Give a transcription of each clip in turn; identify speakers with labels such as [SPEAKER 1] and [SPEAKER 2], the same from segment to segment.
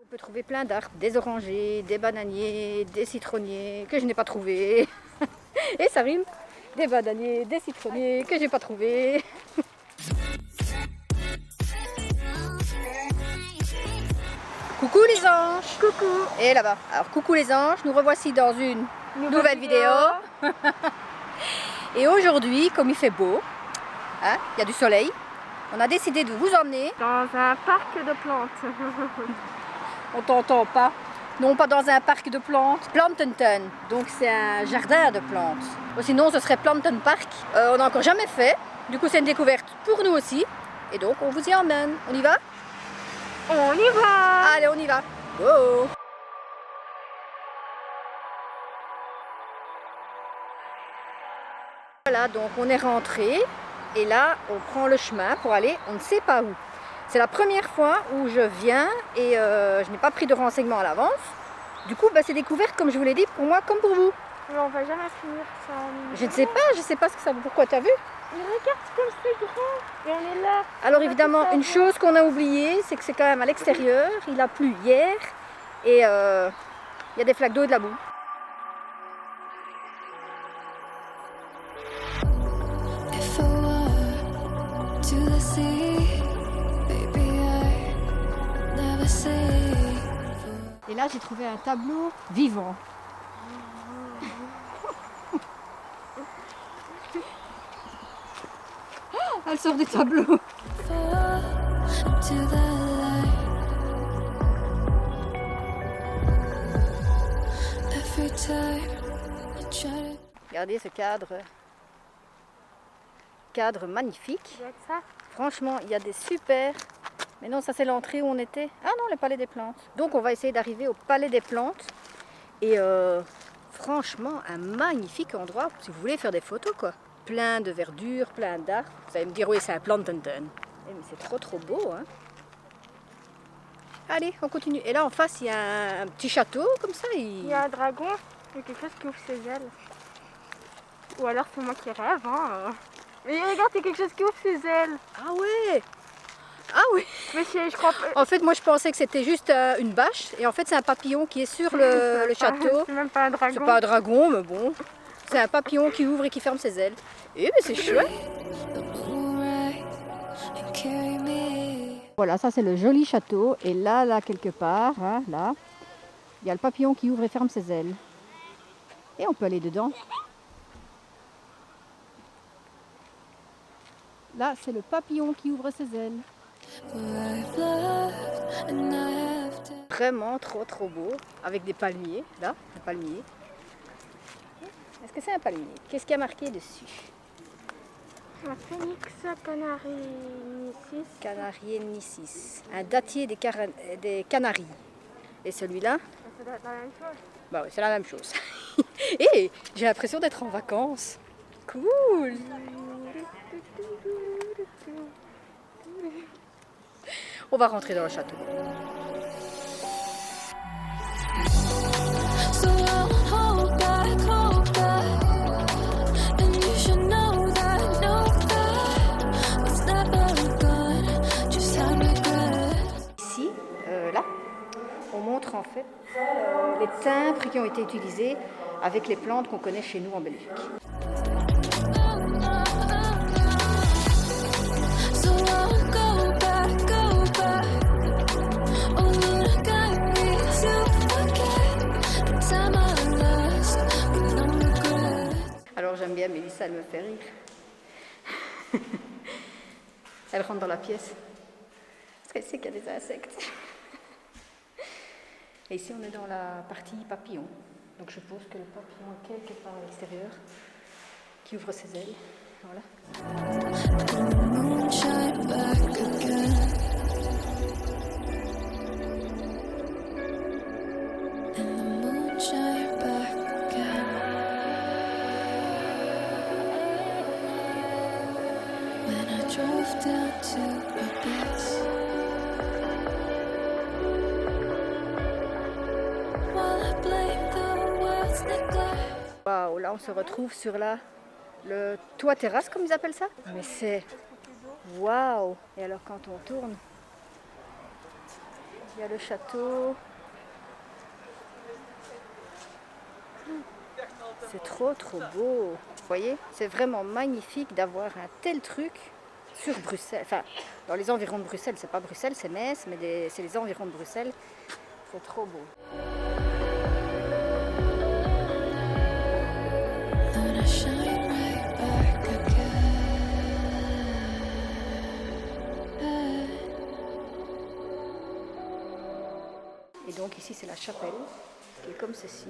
[SPEAKER 1] On peut trouver plein d'arbres, des orangers, des bananiers, des citronniers que je n'ai pas trouvés. Et ça rime, des bananiers, des citronniers que j'ai pas trouvés. Coucou les anges!
[SPEAKER 2] Coucou!
[SPEAKER 1] Et là-bas. Alors coucou les anges, nous revoici dans une nouvelle vidéo. Et aujourd'hui, comme il fait beau, hein, il y a du soleil, on a décidé de vous emmener
[SPEAKER 2] Dans un parc de plantes.
[SPEAKER 1] On t'entend pas. Non, pas dans un parc de plantes. Plantenton, donc c'est un jardin de plantes. Ou sinon, ce serait Planten Park. On n'a encore jamais fait. Du coup, c'est une découverte pour nous aussi. Et donc, on vous y emmène. On y va?
[SPEAKER 2] On y va!
[SPEAKER 1] Allez, on y va. Go! Voilà, donc on est rentré. Et là, on prend le chemin pour aller, on ne sait pas où. C'est la première fois où je viens et je n'ai pas pris de renseignements à l'avance. Du coup, c'est découverte, comme je vous l'ai dit, pour moi comme pour vous.
[SPEAKER 2] Mais on va jamais finir ça.
[SPEAKER 1] Je ne sais pas ce que ça veut. Pourquoi t'as vu?
[SPEAKER 2] Mais regarde comme c'est grand et on est là.
[SPEAKER 1] Alors évidemment, une chose qu'on a oubliée, c'est que c'est quand même à l'extérieur. Il a plu hier et il y a des flaques d'eau et de la boue. Et là, j'ai trouvé un tableau vivant. Elle sort des tableaux. Regardez ce cadre magnifique.
[SPEAKER 2] Ça.
[SPEAKER 1] Franchement, il y a des super... Mais non, ça c'est l'entrée où on était. Ah non, le palais des plantes. Donc on va essayer d'arriver au palais des plantes. Et franchement, un magnifique endroit si vous voulez faire des photos quoi. Plein de verdure, plein d'arbres. Vous allez me dire oui, c'est un Plantenton. Mais c'est trop beau hein. Allez, on continue. Et là en face, il y a un petit château comme ça.
[SPEAKER 2] Il y a un dragon, il y a quelque chose qui ouvre ses ailes. Ou alors c'est moi qui rêve hein. Mais regarde, il y a quelque chose qui ouvre ses ailes.
[SPEAKER 1] Ah ouais. Ah oui.
[SPEAKER 2] Mais je crois pas.
[SPEAKER 1] En fait, moi je pensais que c'était juste une bâche. Et en fait, c'est un papillon qui est sur le château.
[SPEAKER 2] C'est même pas un dragon.
[SPEAKER 1] C'est pas un dragon, mais bon. C'est un papillon qui ouvre et qui ferme ses ailes. Eh mais c'est chouette. Voilà, ça c'est le joli château. Et là quelque part, hein, là, il y a le papillon qui ouvre et ferme ses ailes. Et on peut aller dedans. Là, c'est le papillon qui ouvre ses ailes. Vraiment trop beau. Avec des palmiers. Là, un palmier. Est-ce que c'est un palmier? Qu'est-ce qu'il y a marqué dessus?
[SPEAKER 2] La Phoenix Canariensis.
[SPEAKER 1] Canariensis. Un dattier des Canaries. Et celui-là?
[SPEAKER 2] Ça doit être la même chose.
[SPEAKER 1] Bah oui, c'est la même chose. Et j'ai l'impression d'être en vacances. Cool! On va rentrer dans le château. Ici, là, on montre en fait les timbres qui ont été utilisés avec les plantes qu'on connaît chez nous en Belgique. Alors j'aime bien Mélissa, elle me fait rire. Elle rentre dans la pièce. Parce qu'elle sait qu'il y a des insectes. Et ici on est dans la partie papillon. Donc je suppose que le papillon est quelque part à l'extérieur, qui ouvre ses ailes. Voilà. Waouh, là on se retrouve sur le toit terrasse comme ils appellent ça. Mais c'est waouh. Et alors quand on tourne, Il y a le château. C'est trop beau. Vous voyez, c'est vraiment magnifique d'avoir un tel truc sur Bruxelles. Enfin, dans les environs de Bruxelles. C'est pas Bruxelles, c'est Metz, mais c'est les environs de Bruxelles. C'est trop beau. Et donc ici c'est la chapelle, qui est comme ceci.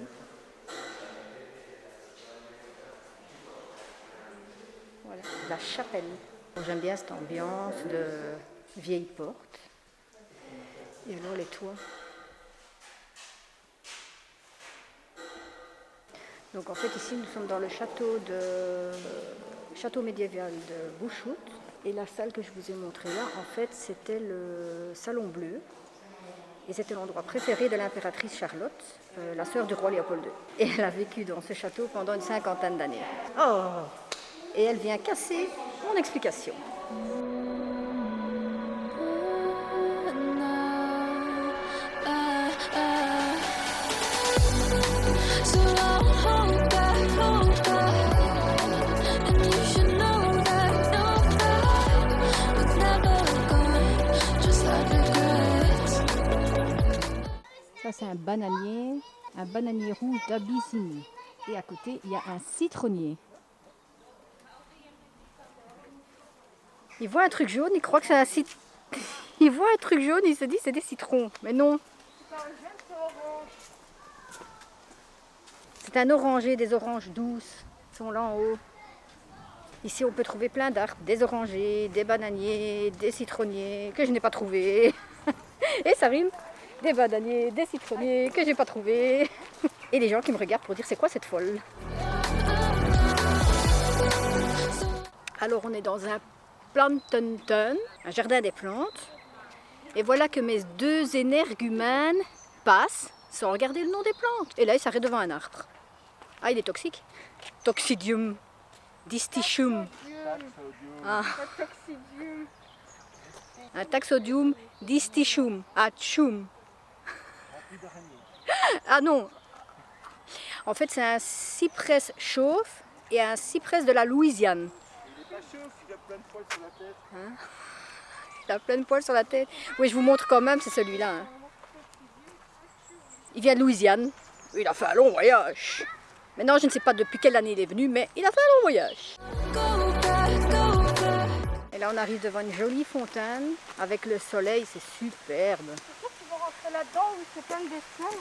[SPEAKER 1] Voilà, la chapelle. J'aime bien cette ambiance de vieille porte. Et alors les toits. Donc en fait ici nous sommes dans le château médiéval de Bouchout. Et la salle que je vous ai montrée là, en fait c'était le salon bleu. Et c'était l'endroit préféré de l'impératrice Charlotte, la sœur du roi Léopold II. Et elle a vécu dans ce château pendant une 50aine d'années. Oh! Et elle vient casser mon explication. Ça c'est un bananier rouge d'Abyssinie. Et à côté, il y a un citronnier. Il voit un truc jaune, il croit que c'est un citron. Il voit un truc jaune, il se dit c'est des citrons. Mais non. C'est un oranger, des oranges douces. Ils sont là en haut. Ici, on peut trouver plein d'arbres. Des orangers, des bananiers, des citronniers que je n'ai pas trouvés. Et ça rime. Des bananiers, des citronniers que j'ai pas trouvés. Et les gens qui me regardent pour dire c'est quoi cette folle. Alors on est dans un plantenton, un jardin des plantes. Et voilà que mes deux énergumènes passent sans regarder le nom des plantes. Et là ils s'arrêtent devant un arbre. Ah il est toxique. Toxidium distichum. Ah. Un taxodium distichum. Ah tchum. Ah non, en fait c'est un cyprès chauve et un cyprès de la Louisiane.
[SPEAKER 3] Il est pas chauve, il a plein de poils sur la tête.
[SPEAKER 1] Hein, il a plein de poils sur la tête. Oui, je vous montre quand même, c'est celui-là. Hein. Il vient de Louisiane. Il a fait un long voyage. Maintenant, je ne sais pas depuis quelle année il est venu, mais il a fait un long voyage. Et là, on arrive devant une jolie fontaine avec le soleil, c'est superbe.
[SPEAKER 2] Là-dedans où c'est plein de dessins.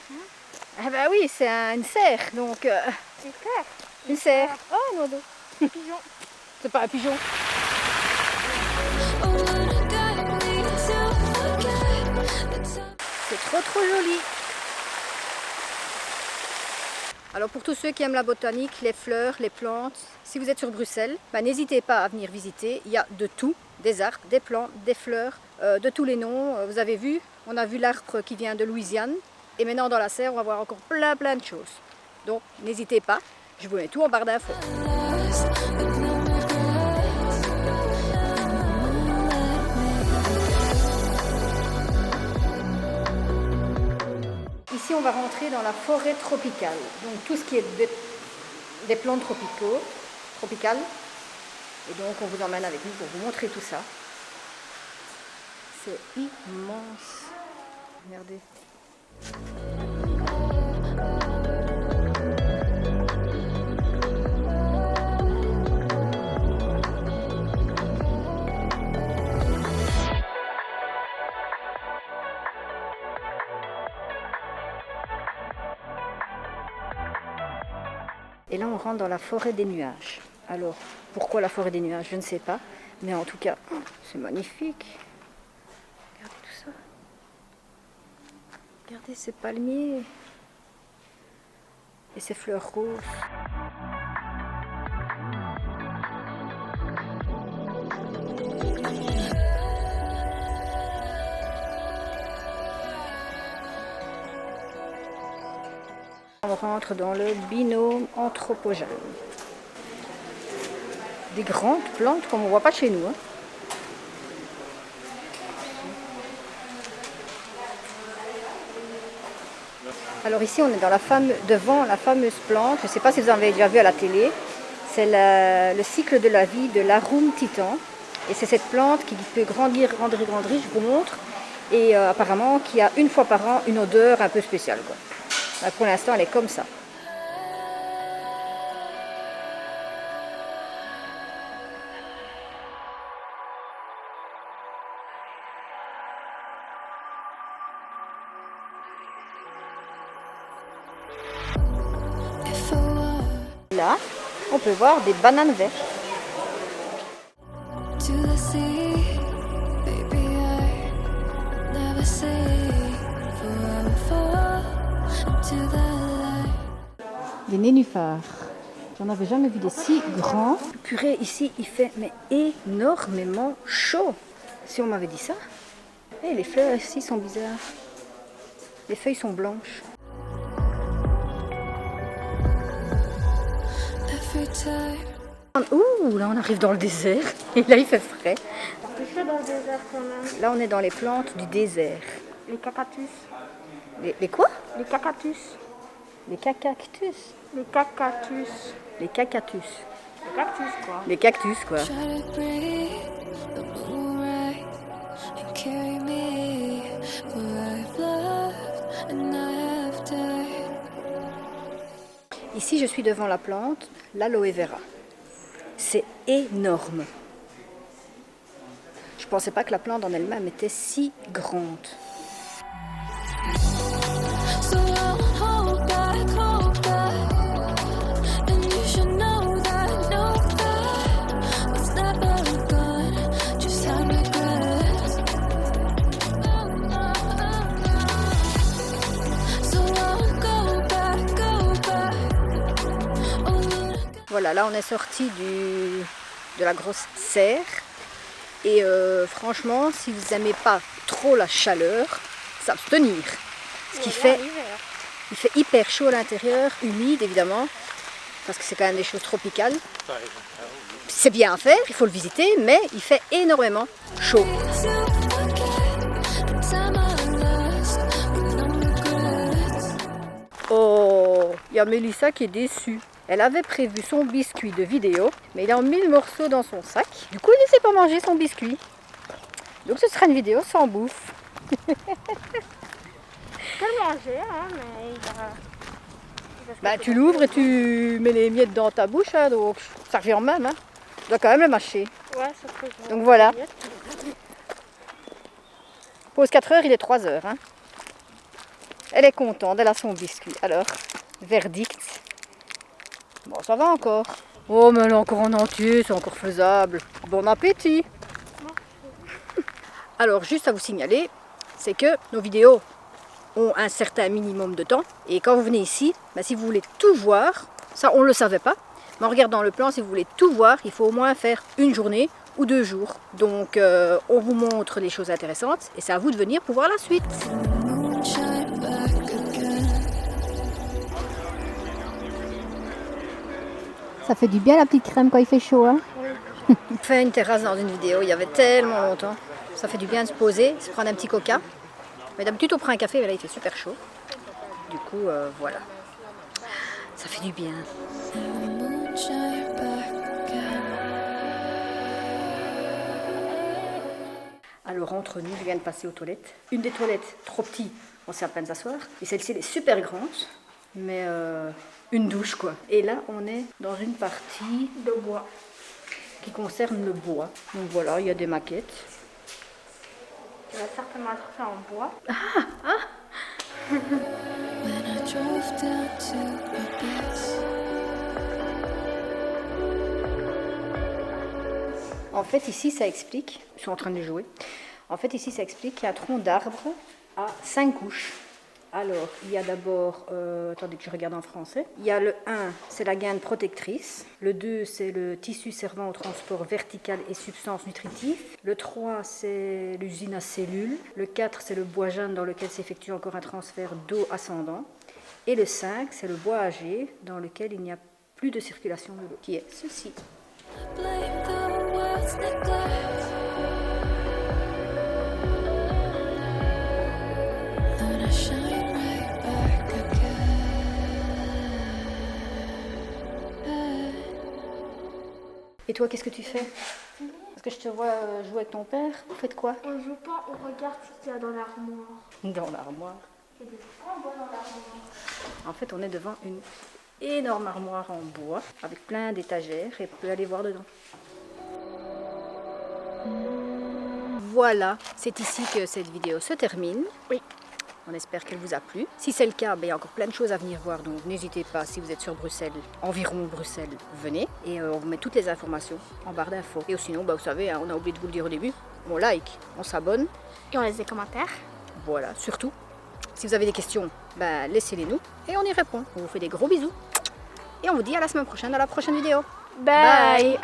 [SPEAKER 1] Ah bah oui, c'est une serre, donc...
[SPEAKER 2] Une serre.
[SPEAKER 1] Une serre. Oh, un oiseau.
[SPEAKER 2] Un pigeon.
[SPEAKER 1] C'est pas un pigeon. C'est trop joli. Alors pour tous ceux qui aiment la botanique, les fleurs, les plantes, si vous êtes sur Bruxelles, bah, n'hésitez pas à venir visiter. Il y a de tout, des arbres, des plantes, des fleurs, de tous les noms. Vous avez vu, on a vu l'arbre qui vient de Louisiane. Et maintenant dans la serre, on va voir encore plein de choses. Donc n'hésitez pas, je vous mets tout en barre d'infos. Ici, on va rentrer dans la forêt tropicale. Donc tout ce qui est des plantes tropicales. Et donc on vous emmène avec nous pour vous montrer tout ça. C'est immense. Regardez. Et là, on rentre dans la forêt des nuages. Alors, pourquoi la forêt des nuages? Je ne sais pas. Mais en tout cas, c'est magnifique. Regardez tout ça. Regardez ces palmiers. Et ces fleurs roses. On rentre dans le binôme anthropogène. Des grandes plantes comme on ne voit pas chez nous. Hein. Alors ici, on est dans devant la fameuse plante. Je ne sais pas si vous en avez déjà vu à la télé. C'est le cycle de la vie de l'Arum titan. Et c'est cette plante qui peut grandir, je vous montre. Et apparemment, qui a une fois par an une odeur un peu spéciale, quoi. Là, pour l'instant, elle est comme ça. Là, on peut voir des bananes vertes. Des nénuphars. J'en avais jamais vu des si grands. Purée, ici, il fait mais énormément chaud. Si on m'avait dit ça. Et les fleurs ici sont bizarres. Les feuilles sont blanches. Ouh, là on arrive dans le désert. Et là il fait frais.
[SPEAKER 2] C'est fait dans le désert quand même.
[SPEAKER 1] Là on est dans les plantes du désert.
[SPEAKER 2] Les cactus.
[SPEAKER 1] Les quoi?
[SPEAKER 2] Les cactus.
[SPEAKER 1] Les cactus.
[SPEAKER 2] Les cacatus.
[SPEAKER 1] Les cacatus.
[SPEAKER 2] Les cactus quoi.
[SPEAKER 1] Les cactus quoi. Ici je suis devant la plante, l'aloe vera. C'est énorme. Je pensais pas que la plante en elle-même était si grande. Voilà, là on est sorti de la grosse serre et franchement, si vous n'aimez pas trop la chaleur, ça va se tenir. Ce qui fait, il fait hyper chaud à l'intérieur, humide évidemment, parce que c'est quand même des choses tropicales. C'est bien à faire, il faut le visiter, mais il fait énormément chaud. Oh, il y a Mélissa qui est déçue. Elle avait prévu son biscuit de vidéo, mais il a 1000 morceaux dans son sac. Du coup, il ne sait pas manger son biscuit. Donc ce sera une vidéo sans bouffe.
[SPEAKER 2] Il peut le manger, hein, mais il va...
[SPEAKER 1] Bah, tu l'ouvres et tu mets les miettes dans ta bouche, hein, donc ça revient en même. Hein. Tu dois quand même le mâcher.
[SPEAKER 2] Ouais, ça fait bon.
[SPEAKER 1] Donc voilà. Pause 4 heures, il est 3 heures. Hein. Elle est contente, elle a son biscuit. Alors, verdict. Bon, ça va encore. Oh, mais elle est encore en entier, c'est encore faisable. Bon appétit. Alors, juste à vous signaler, c'est que nos vidéos ont un certain minimum de temps. Et quand vous venez ici, bah, si vous voulez tout voir, ça on ne le savait pas, mais en regardant le plan, si vous voulez tout voir, il faut au moins faire une journée ou 2 jours. Donc, on vous montre les choses intéressantes et c'est à vous de venir pour voir la suite. Ça fait du bien la petite crème quand il fait chaud. Hein. Oui. On fait une terrasse dans une vidéo, il y avait tellement longtemps. Ça fait du bien de se poser, se prendre un petit coca. Mais d'habitude on prend un café, mais là il fait super chaud. Du coup, voilà. Ça fait du bien. Alors entre nous, je viens de passer aux toilettes. Une des toilettes trop petite, on s'est à peine s'asseoir. Et celle-ci elle est super grande. Mais une douche quoi. Et là on est dans une partie
[SPEAKER 2] De bois.
[SPEAKER 1] qui concerne le bois. Donc voilà, il y a des maquettes.
[SPEAKER 2] Il va certainement être fait en bois. En fait ici ça explique, ils sont en train de jouer. En fait ici ça explique qu'il y a un tronc d'arbre à 5 couches. Alors, il y a d'abord, attendez que je regarde en français, il y a le 1, c'est la gaine protectrice, le 2, c'est le tissu servant au transport vertical et substances nutritives, le 3, c'est l'usine à cellules, le 4, c'est le bois jeune dans lequel s'effectue encore un transfert d'eau ascendant, et le 5, c'est le bois âgé dans lequel il n'y a plus de circulation de l'eau, qui est ceci. Et toi, qu'est-ce que tu fais? Parce que je te vois jouer avec ton père. Vous faites quoi?
[SPEAKER 4] On joue pas, on regarde ce qu'il y a dans l'armoire.
[SPEAKER 2] Dans l'armoire.
[SPEAKER 4] Il y a des grands bois dans l'armoire.
[SPEAKER 2] En fait, on est devant une énorme armoire en bois avec plein d'étagères et on peut aller voir dedans. Voilà, c'est ici que cette vidéo se termine.
[SPEAKER 1] Oui.
[SPEAKER 2] On espère qu'elle vous a plu. Si c'est le cas, il y a encore plein de choses à venir voir, donc n'hésitez pas, si vous êtes sur Bruxelles, environ Bruxelles, venez. Et on vous met toutes les informations en barre d'infos. Et sinon, vous savez, on a oublié de vous le dire au début, on like, on s'abonne.
[SPEAKER 4] Et on laisse des commentaires.
[SPEAKER 2] Voilà, surtout, si vous avez des questions, laissez-les nous et on y répond. On vous fait des gros bisous. Et on vous dit à la semaine prochaine dans la prochaine vidéo.
[SPEAKER 4] Bye.